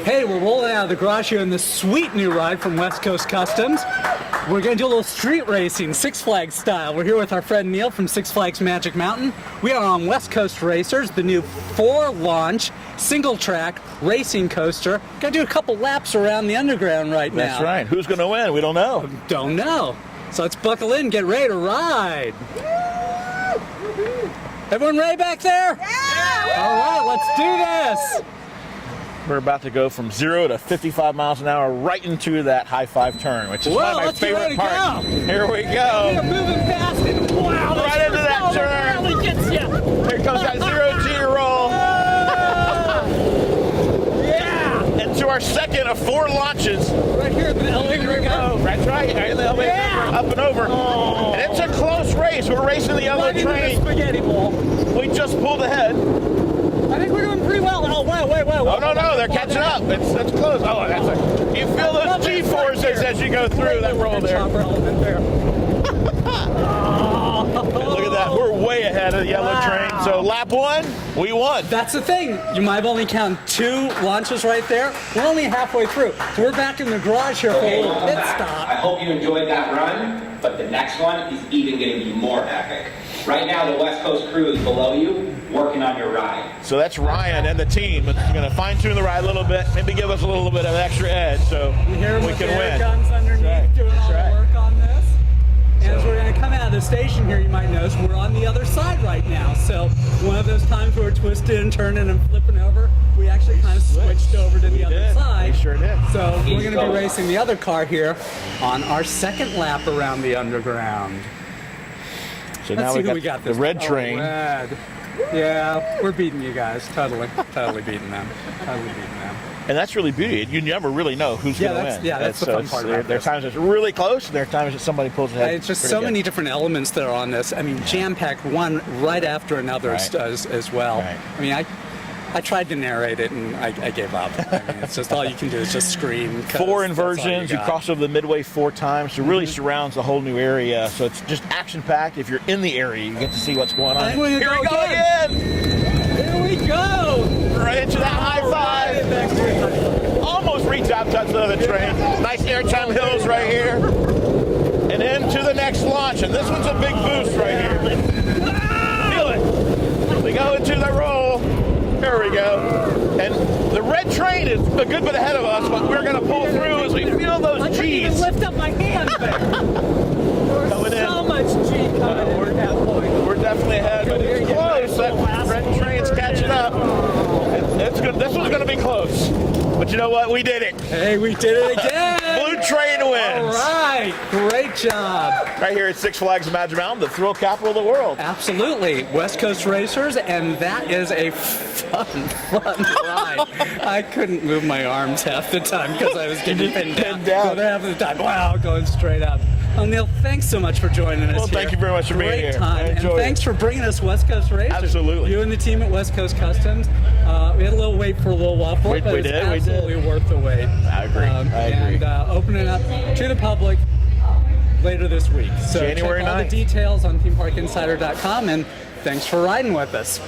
Hey, we're rolling out of the garage here in this sweet new ride from West Coast Customs. We're going to do a little street racing, Six Flags style. We're here with our friend Neil from Six Flags Magic Mountain. We are on West Coast Racers, the new 4-launch, single-track racing coaster. Going to do a couple laps around the underground right now. That's right. Who's going to win? We don't know. Don't know. So let's buckle in, get ready to ride. Everyone ready back there? Yeah! All right, let's do this. We're about to go from 0 to 55 miles an hour right into that high five turn, which is one of my let's get ready favorite to parts. go. Here we We go. are moving fast and wow, Right into that turn. really gets you. Here comes that 0G roll. Yeah! And to our second of 4 launches. Right here in the elevator go. That's right. Right in the elevator. Yeah. Up and over. Oh. And it's a close race. We're racing the yellow Right into the train. spaghetti bowl. We just pulled ahead. I think we're doing pretty well. Oh, wait. Oh, no, they're catching up. It's close. Oh, that's a, you feel those G-forces as you go through that roll there. Chopper element there. Look at that. We're way ahead of the yellow train. So lap 1, we won. That's the thing. You might have only counted 2 launches right there. We're only halfway through. So we're back in the garage here for a little pit I stop. hope you enjoyed that run, but the next one is even going to be more epic. Right now, the West Coast crew is below you, working on your ride. So that's Ryan and the team. It's going to fine-tune the ride a little bit, maybe give us a little bit of extra edge so Here we with can the air win. guns underneath, That's right. doing all That's the right. work on this. And as we're going to come out of the station here, you might notice we're on the other side right now. So one of those times where we're twisted and turning and flipping over, we actually kind of switched over to the other did. side. We sure did. So we're going to be racing the other car here on our second lap around the underground. So Let's now see we who got, we got the this. red Oh, train. red. Yeah, we're beating you guys. Totally beating them. Totally beating them. And that's really beauty. You never really know who's Yeah, going to that's- win. yeah, that's the So fun it's- part There about are this. times it's really close, and there are times that somebody pulls ahead. It's just pretty so good. many different elements that are on this. I mean, jam-packed one right after another Right. as well. Right. I mean, I tried to narrate it and I gave up. I mean, it's just all you can do is just scream. 'cause 4 that's all inversions. You got. cross over the midway 4 times. So it really surrounds the whole new area. So it's just action-packed. If you're in the area, you get to see what's going on. I think we're Here gonna we go go again. Here we go! Right into that high five. Almost reach out, touch the other train. Nice airtime hills right here. And into the next launch. And this one's a big boost right here. Feel it. We go into the roll. There we go. And the red train is a good bit ahead of us, but we're going to pull through as we feel I those couldn't even G's. lift up my hand there. There Coming was in. so much G coming in at that point. We're definitely ahead, but it's close. That red train's catching up. It's good. This one's going to be close. But you know what? We did it. Hey, we did it again! Blue train All wins. right, great job. Right here at Six Flags Magic Mountain, the thrill capital of the world. Absolutely, West Coast Racers, and that is a fun ride. I couldn't move my arms half the time because I was getting pinned down. down. But half the time, wow, going straight up. Well, Neil, thanks so much for joining us Well, here. thank you very much for being Great here. time, I and enjoyed thanks it. for bringing us West Coast Racers. Absolutely. You and the team at West Coast Customs. We had a little wait for a little while for it, but We it's did. absolutely worth the wait. I agree. I agree. And opening up to the public later this week. So January check all the 9th. details on themeparkinsider.com, and thanks for riding with us.